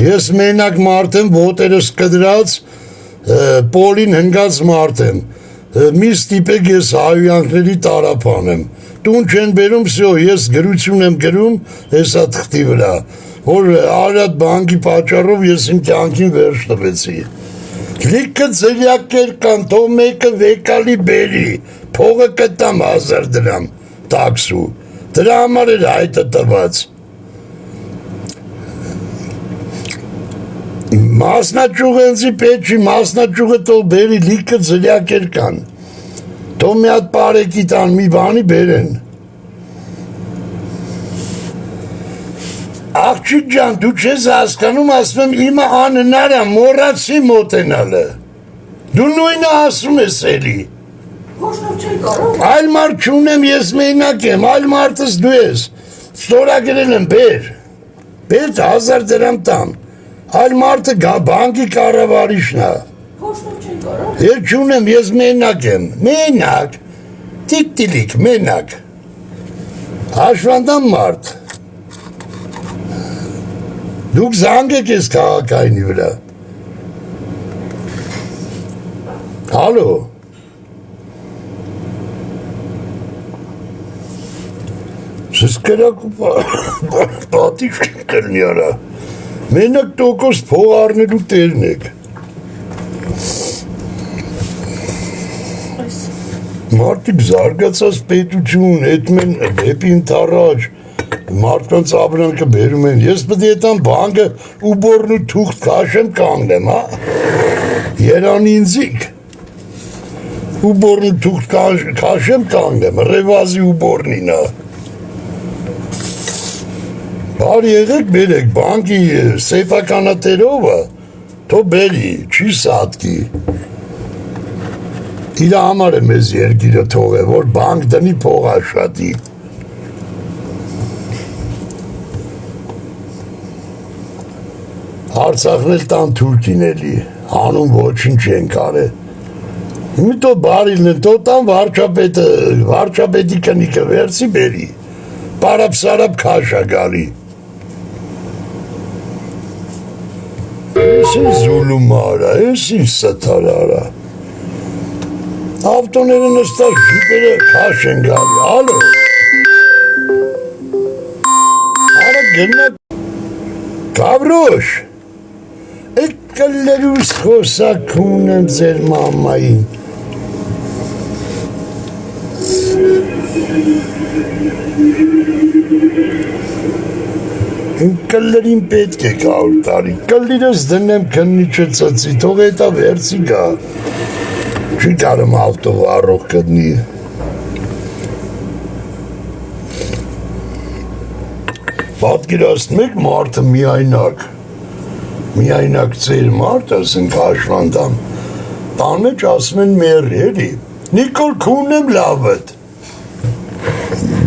Ես մենակ մարդ եմ, ոտերս կդրած, պոլին հնգած մարդ եմ, մի ստիպեք ես հայույանքների տարապան եմ, տուն չեն բերում, ես գրություն եմ գրում, հեսա թղթի վրա, որ Արարատ բանկի պատճառով ես իմ կյանքին վերջ տվեցի, լիքը ձրյակեր կան, թող մեկը վեկալի բերի, փողը կտամ 1000 դրամ, տաքսու, դրա համար էր հայտը տված, Մասնաճյուղենցի պետք չի, մասնաճյուղը թող բերի, լիքը ձրյակեր կան, թող մի հատ պարեկի տան, մի բանի բերեն, աղջիկ ջան, դու չես հասկանում, ասում եմ իմը անհնար է, մոռացի մոտենալը, դու նույնը ասում ես էլի, այլ մարդ չունեմ, ես մենակ եմ, այլ մարդս դու ես, ստորագրել եմ, բեր 1000 դրամ տամ, այլ մարդը բանկի կառավարիչն է, ես չունեմ, ես մենակ եմ, մենակ, տիկ-տիլիկ, մենակ, հաշվանդամ մարդ, դուք զանգեք ես քաղաքայինի վրա, հալո, սես կրակ ու պատիվ կրնի արա, մենակ տոկոս փող առնելու տերն եք, մարդիկ զարգացած պետություն, էտմ են դեպի ընթառաջ, մարդկանց ապրանքը բերում են, ես պետք է այդան բանկը ու բորն ու թուղթ քաշեմ կանգնեմ, երանի ինձիկ, ու բորն ու թուղթ քաշեմ կանգնեմ, ռևազի ու բորնին, բարի եղեք բերեք, բանկի սեյֆականատերովը, թո բերի, չի սատկի, իրա համար է մեզ երկիրը թող է, որ բանկ դնի փող աշխատի, Արցախն էլ տան թուրքին էլի, հանուն ոչին չեն կարե, մի տո բարիլն է, տո տան վարչապետի կնիկը վերցի բերի, պարապ-սարապ քաշա գալի, ես ինչ զուլում արա, ես ինչ սթար արա, ավտոները նստակ ժիպերը քաշ են գալի, ալո, արա գնա, կավրոշ, էդ կլերուս խոսակուն եմ ձեր մամային, իմ կլերին պետք է 100 տարի, կլիրս դնեմ քննիչը ծծի, թող հետա վերցի գա, չի կարում ավտով առող կդնի, պատկերացնում եք մարդը միայնակ ծեր մարդ, ասենք հաշվանդամ, տան մեջ ասում են մերի էլի, Նիկոլ քունն եմ լավըտ,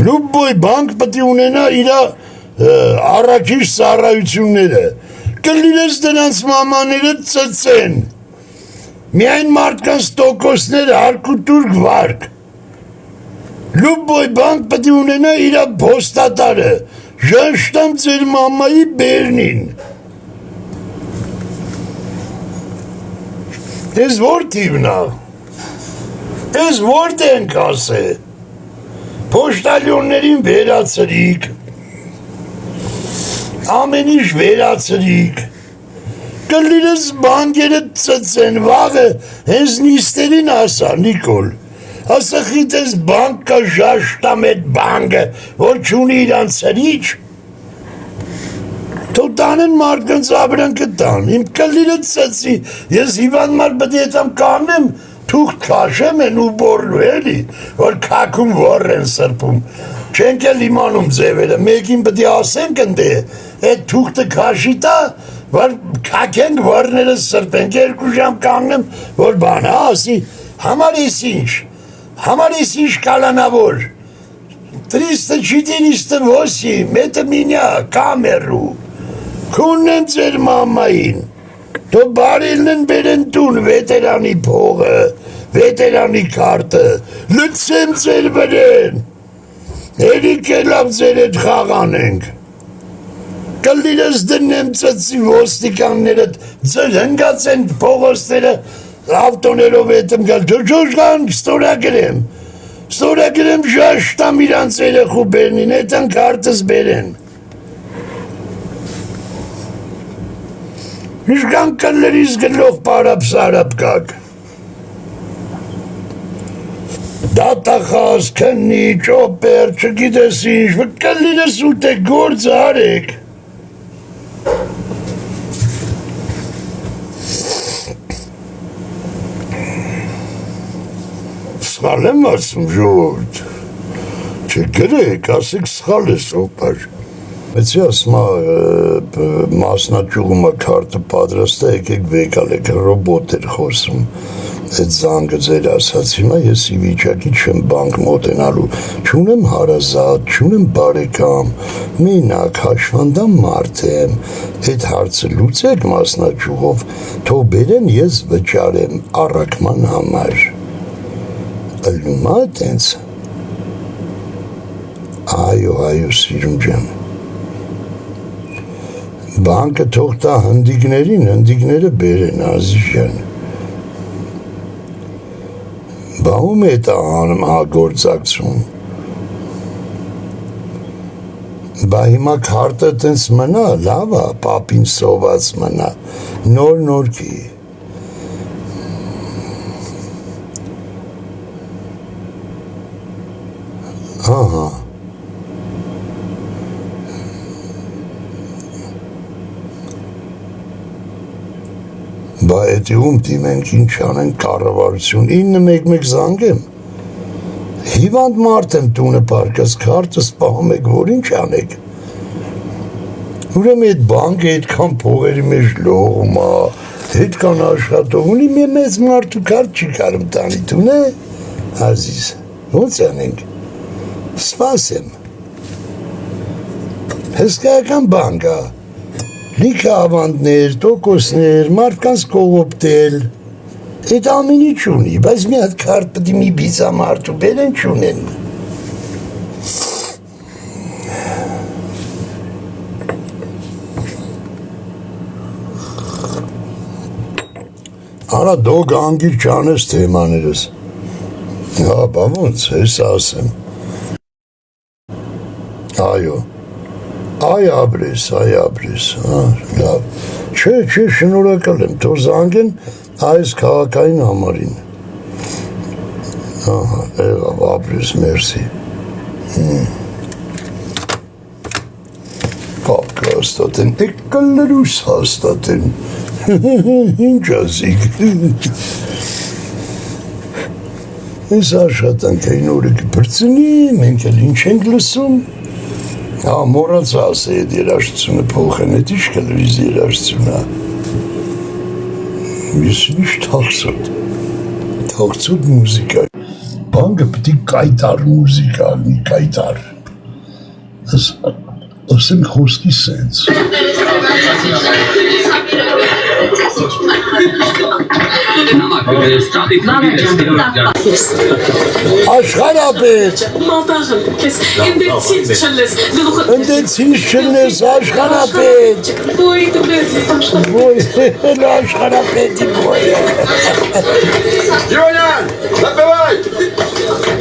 լուբոյ բանկ պետք է ունենա իրա առաքիչ ծառայությունները, կլիրես դրանց մամաները ծծեն, միայն մարդկանց տոկոսները հարկուտուրկ վարկ, լուբոյ բանկ պետք է ունենա իրա փոստատարը, ժանշտամ ձեր մամայի բերնին, ես որ թիվնա, ես որդ ենք ասե, փոշտալյոններին վերացրիք, ամեն ինչ վերացրիք, կլիրես բանկերը ծծեն, վաղը հենց նիստերին ասա, Նիկոլ, ասա խիտ ես բանկ կա ժաշտամ էդ բանկը, որ չունի իրան ծրիչ, թող տանեն մարդկանց ապրանքը տան, իմ կլիրը ծծի, ես հիվանդ մարդ պետք է հետամ կանեմ, թուղթ քաշեմ են ու բորնու էլի, որ քաքում որ են սրբում, չենք էլ իմանում ձևերը, մեկին պետք է ասենք ընդ է, այդ թուղթը քաշի տա, որ քաքենք որները սրբենք, 2 ժամ կանգնեմ, որ բան ասի, համար ես ինչ կալանավոր, 348 это меня, камеру, քունն ձեր մամային, թո բարիլն են բերեն տուն, վետերանի փողը, վետերանի քարտը, լցեմ ձեր վրեն, հերիք է լավ ձեր հետ խաղանենք, կլիրես դնեմ ծծի ոստիկաններդ ձեր հնգած են փողոցները ավտոներով հետım գալ ջոջան ստորագրեմ ժաշտամ իրանց երեխու բերնին հետն քարտս բերեն Իշկան կլերիս գլող պարապ սարապ կակ Դատախազ, քննի, ճոպեր, չգիտես ինչ, կլիրես ուտ է գործ արեք Սխալ եմ ասում ժողովուրդ Չգրեք, ասեք սխալ ես օպար Մեծի ասմա մասնաճյուղումը քարտը պատրաստ է եկեք վեկալ եք ռոբոտ էր խոսում Այդ զանգը ձեր ասած հիմա ես ի վիճակի չեմ բանկ մոտենալու չունեմ հարազատ, չունեմ բարեկամ մենակ հաշվանդամ մարդ եմ այդ հարցը լուծեք մասնաճյուղով թող բերեն ես վճարեմ առաքման համար ըլում է տենց այո սիրում ջան Բանկը թող տա հնդիկներին, հնդիկները բերեն ազիժան Բաղում է տա անում հագործակցում Բա հիմա քարտը տենց մնա, լավ է, պապին սոված մնա, նոր-նորքի Ահա Բա էտի ում դիմենք ինչ անեն կառավարություն 911 զանգեմ Հիվանդ մարդ եմ տունը պարկած քարտս պահում եք որ ինչ անեք Ուրեմն այդ բանկը այդքան փողերի մեջ լողում է այդքան աշխատող ունի մի մեծ մարդու քարտ չի կարում տանի տունը ազիզ ոնց անենք Սպասեմ Հսկայական բանկ է Լիքը ավանդներ, տոկոսներ, մարդկանց կողոպտել, այդ ամենի չունի, բայց մի հատ քարտ պտի մի բիծա մարդու բերեն չունեն։ Արա դոգ անգիր չանես թեմաներս, հա, բա ոնց, ես ասեմ, այո, Այ ապրես, լավ, չէ, շնորհակալ եմ, թող զանգեն այս քաղաքային համարին, ահա, եղավ, ապրես, մերսի, կապկը հաստատեն, կլրուս հաստատեն, ինչ ասիկ, ես աշխատանքային օրը կպրծնի, մենք էլ ինչ ենք լսում, Հա, մորացած է այդ երաշտությունը փոխեն, այդ ինչ կլրիզ երաշտությունը, ես ինչ թաղցոտ մուզիկա, բանկը պտի կայտար մուզիկա, մի կայտար, ասենք խոսքի սենց, Աշխարհապետ Ընդեցին չլես աշխարհապետ Աշխարհապետի բոյը Յոնյան, նապևայ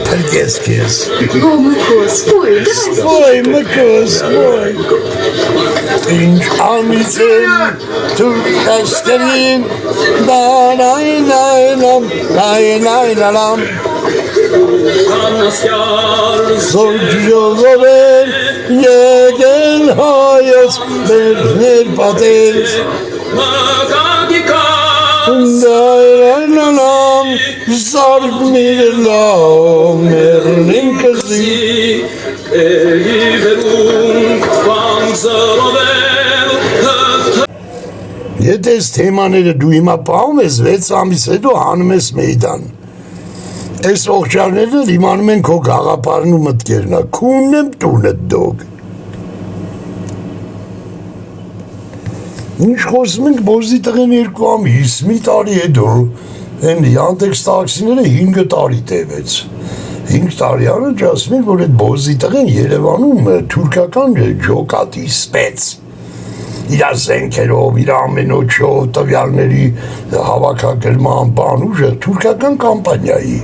Պրգես կես Spoj, մկոս Ինչ ամից եմ Թուրքաշկերին Լայլայլամ Զորջյողով են եկել հայոց Մերներ պատել Լայլայլամ Զարկ միրլավ Մերնին կզի Էլի վերունք Եթե այս թեմաները դու հիմա պահում ես 6 ամիս հետո հանում ես մեյդան Այս ողջարներն իմանում են քո գաղապարն ու մտքերնա Քունն եմ տունդ դոգ Ինչ խոսում ենք բոզի տղեն 2 ամիս մի տարի հետո Են Yandex տաքսիները 5 տարի տևեց 5 տարի առաջ ասում են որ այդ բոզի տղեն Երևանում թուրքական ջոկատի սպեց իր զենքերով, իր ամենոչով, տվյալների հավաքագրման բան ուժը թուրքական կամպանիայի,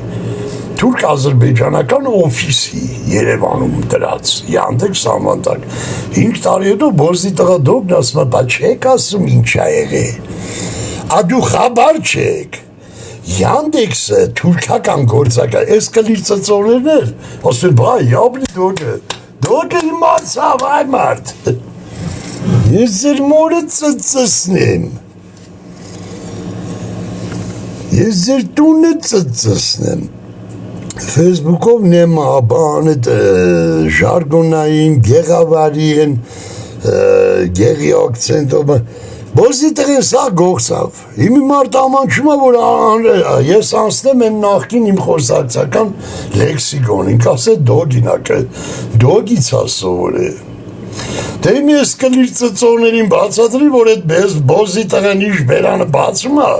թուրք-ադրբեջանական օֆիսի Երևանում դրած, Yandex անվանտակ, 5 տարի հետո բոզի տղա դոգն ասում է, բա չեք ասում ինչ ա եղել, դու խաբար չեք, Yandex-ը թուրքական գործակալ, այս կլիր ծծողներն էլ, ասում բա, յաբլի դոգը իմացավ այ մարդ, ես ձեր մորը ծծսնեմ, ես ձեր տունը ծծսնեմ, Facebook-ով նեմ բան այդ ժարգոնային, գեղավարի գեղի ակցենտով, բոզի տղեն սա գողցավ, հիմի մարդ ամանչում է, որ ես անցնեմ են նախքին իմ խոսակցական լեքսիկոն, ինք ասե դոգինակ է, դոգից ասովոր է, դե իմ ես կլիր ծծողներին բացատրի, որ այդ բոզի տղեն իշ բերանը բացում է,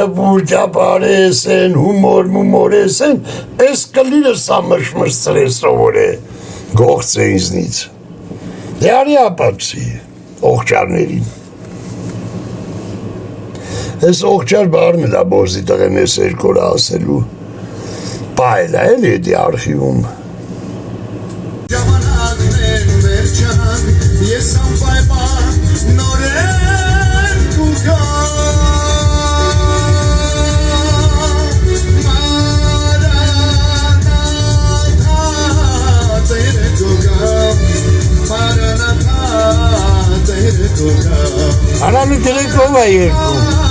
կպուր կապարես են, հումոր ես են, ես կլիրը սա մշմշծր է սովոր է, գողց է ինձնից, դե արի ապապսի, ողջարներին, Ես ողջար բառն է բոզի տղեն ես երկորը ասելու, պայլ է էլ էդի արխիվում։ Ժամանակն են վերջան, ես անպայման նորեր կուգա, Մարանաթա տերը կուգա, Մարանաթա տերը կուգա, Արանի տերեկով է երկում,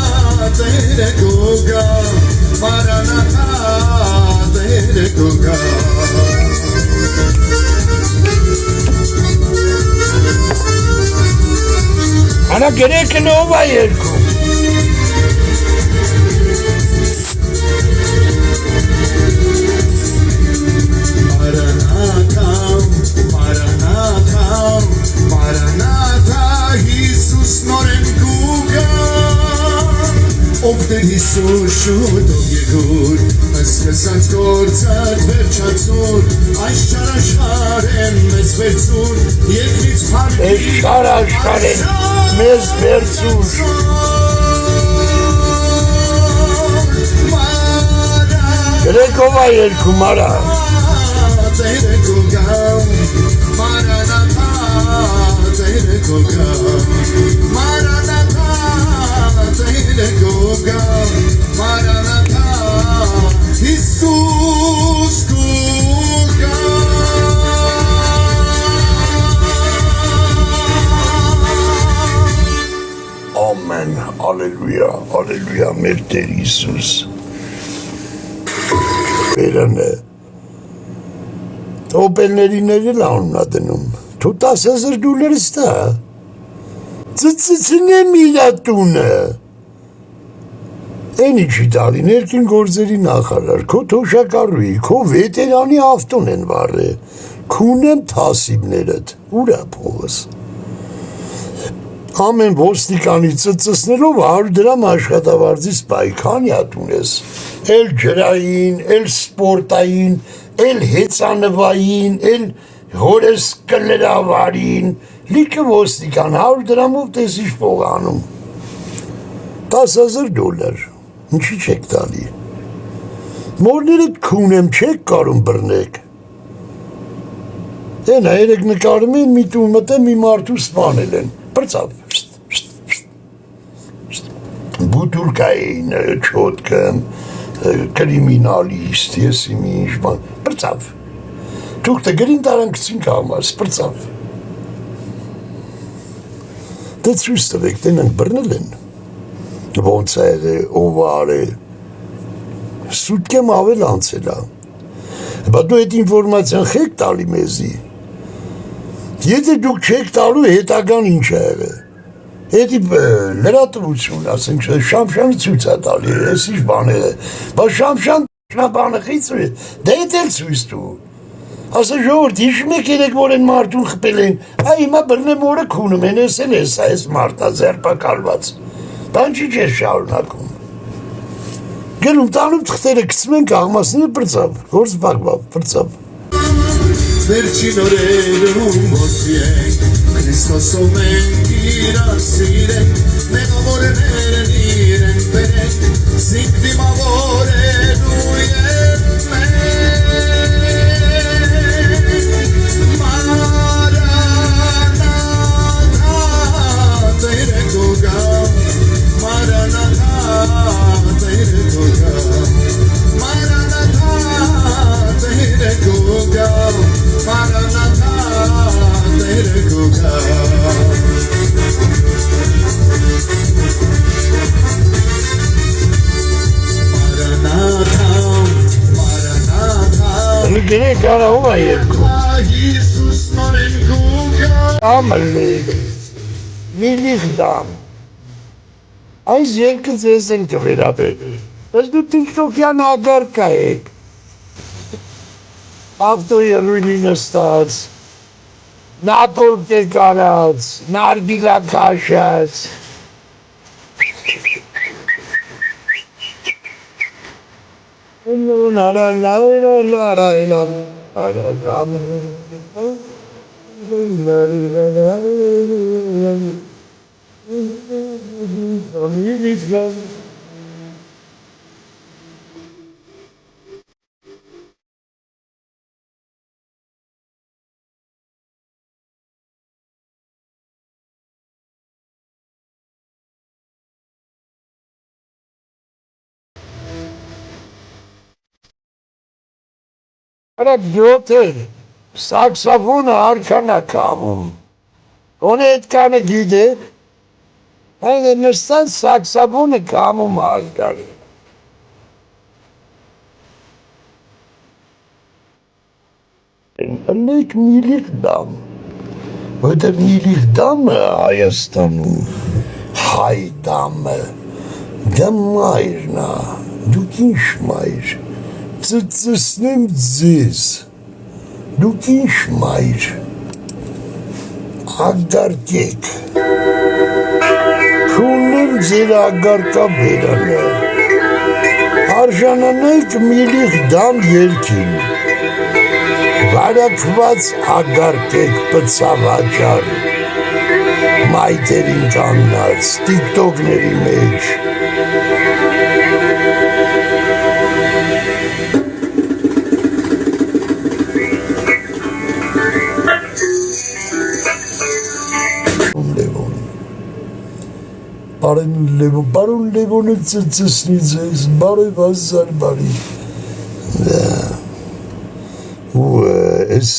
Tere koga, Maranatha, tere koga. Ana gerek ne ova yerko. Maranatha, Maranatha, Maranatha, Jesus noren koga. Ով դե Հիսուս շուտ ով եկուր, ասկսած գործած վերջացուր, այս շարաշխար եմ մեզ վերցուր, երկրից փարքի, այս շարաշխար եմ մեզ վերցուր, Գրեկով է երկում արա, Maranatha, tere koga, Maranatha, tere koga, Maranatha, Jesus koga. Amen, Alleluia, Alleluia, մեր Տեր Հիսուս։ Վերանը, Օպելներին էլ անունա դնում, թու 10,000 դոլար ստա, ծծծնեմ իրա տունը, են իչի տալի ներքին գործերի նախարար, քո թոշակառուի, քո վետերանի ավտոն են վարը, քունեմ թասիբներըդ, ուրա փողս, ամեն ոստիկանի ծծսնելով 100 դրամ աշխատավարձից պայքանյա տունես, էլ ջրային, էլ սպորտային, էլ հեծանվային, էլ հորես կլրավարին, լիքը ոստիկան 100 դրամով տեսիշ փողանում, 10,000 դոլար, ինչի չեք տալի, մորներդ քունեմ չեք կարում բրնեք, են հայերեք նկարում են մի տուն մտեմ մի մարդու սպանել են, պրծավ, բուտուրկային չոտքը, կրիմինալիստ, ես իմ ինչ բան, պրծավ, դուք տը գրին տարանքցին կամաս, պրծավ, դե ծույս տվեք, տենանք բրնել են, ոնց աղ է, ով ար է, սուտկեմ ավել անցելա, բա դու այդ ինվորմացիան խեք տալի մեզի, եթե դուք չեք տալու հետագան ինչ է աղ է, Էդի լրատվություն, ասենք, շամշանը ցույց է տալի, ես ինչ բան է, բա շամշան բանը խիծր է, դե էդ էլ ցույց տու, ասա ժողովուրդ, հիշում եք երեք որ են մարդուն խպել են, այ հիմա բրնեմ օրը քունում են, ես էլ ես այս մարդա ձերպակալված, բան չի չես շարունակում, գնում տանում թղթերը գցում են կաղմասները պրծավ, գործ բակվավ, պրծավ, վերջին օրերում ոսյենք Քրիստոսով մենք իրար սիրենք մեղավորներն իրենք բերենք զինք դիմավորելու և մենք Maranatha Tere Goga Maranatha Tere Goga Maranatha Tere Goga Maranatha Tere Goga Maranatha Maranatha Ülkene karahu ayırku. Jesus Noren Goga Amelik. Millikdam. Այս երկը ձեզ են կվերաբերել։ Բայց դու տիկտոկյան ագարկա եք։ Ավտոյի ռույնի նստած, նապորտ է կարած, նարգիլա կաշած։ Արա գյոթեր, սաքսավոնը արքանա կամում, ոնե էդ կանը գիդեր, այն է նստան սաքսավոնը կամում արկար։ Ընեք միլիք դամ, որտև միլիք դամը Հայաստանում, հայ դամը, դա մայրնա, դուք ինչ մայր, ծծսնեմ ձեզ, դուք ինչ մայր, ագարկեք, քունեմ ձեր ագարկա բերանը, արժանանեք միլիք դամ երկին, վարակված ագարկեք պծավաճար, մայթերին կանգնած, տիկտոկների մեջ, Բարոն Լևոնը ծծսնի ձեզ, բարև ազար բարի։ Ու ես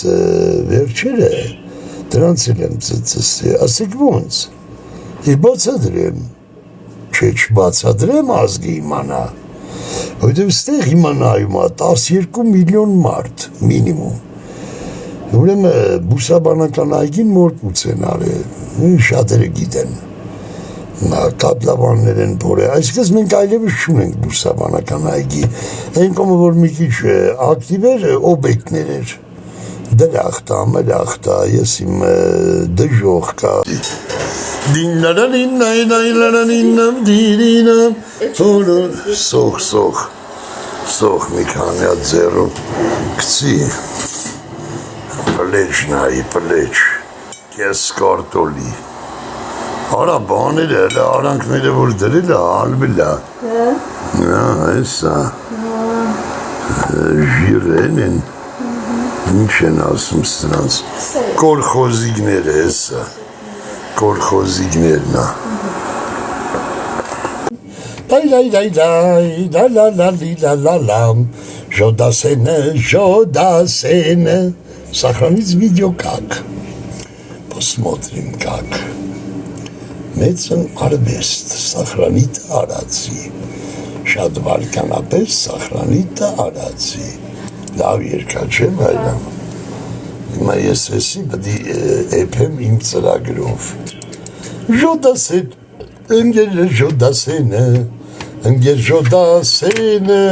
վերջերը դրանց էլ եմ ծծսնի, ասեք ոնց, բացադրեմ, չէ չբացադրեմ ազգի իմանա, որտև ստեղ իմանայում 12 միլիոն մարդ, մինիմում, ուրեմն բուսաբանական այգին մորպուց են արել, շատերը գիտեն, կատլավաններ են բորը, այսպես մենք այլևս չունենք բուսաբանական այգի, այն կոմը որ մի քիչ ակտիվ էր, օբյեկտներ էր, դրախտա, մրախտա, ես իմ դժող կա, սող մի քանի հատ ձեռում, կցի, պլեչ նայի, պլեչ, կես կարտոլի, Արա բաները, արանքները որ դրել է, ալվել է, այսա, ժիրեն են, ինչ են ասում սրանց, կորխոզիկներ է, այսա, կորխոզիկներն է, Ժոդասենը, սախրանից վիդեո կակ, посмотрим как. Մեծն արվեստ, սախրանիտը արացի, շատ վարկանապես սախրանիտը արացի, լավ երկա չէ բայրամ, հիմա ես էսի բդի էպեմ իմ ծրագրով, ժոդասեն, ընգեր ժոդասենը,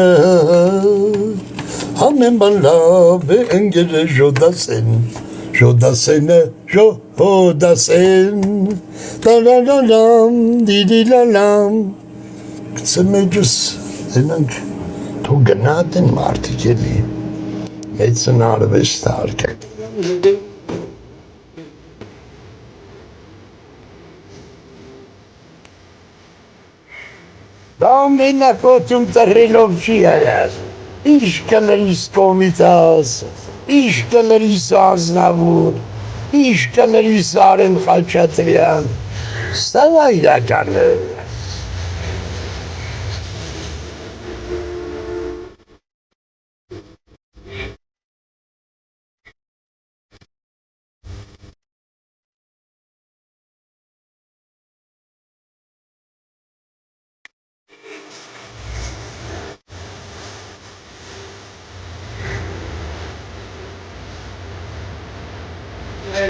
համեն բան լավ է ընգեր ժոդասեն, Ժոդասենը, ժոդասեն, լալալալամ, դիդիլալամ, կծը մեջս, ենանք, թու գնատ են մարդիկ էլի, մեծն արվեստ արկակ, Դա մենակոչում ծրելով չի արած, իշ կլրիս կոմիտաս, իշ կլրիս ազնավուր, իշ կլրիս Արեն Խաչատրյան, սա իրականը։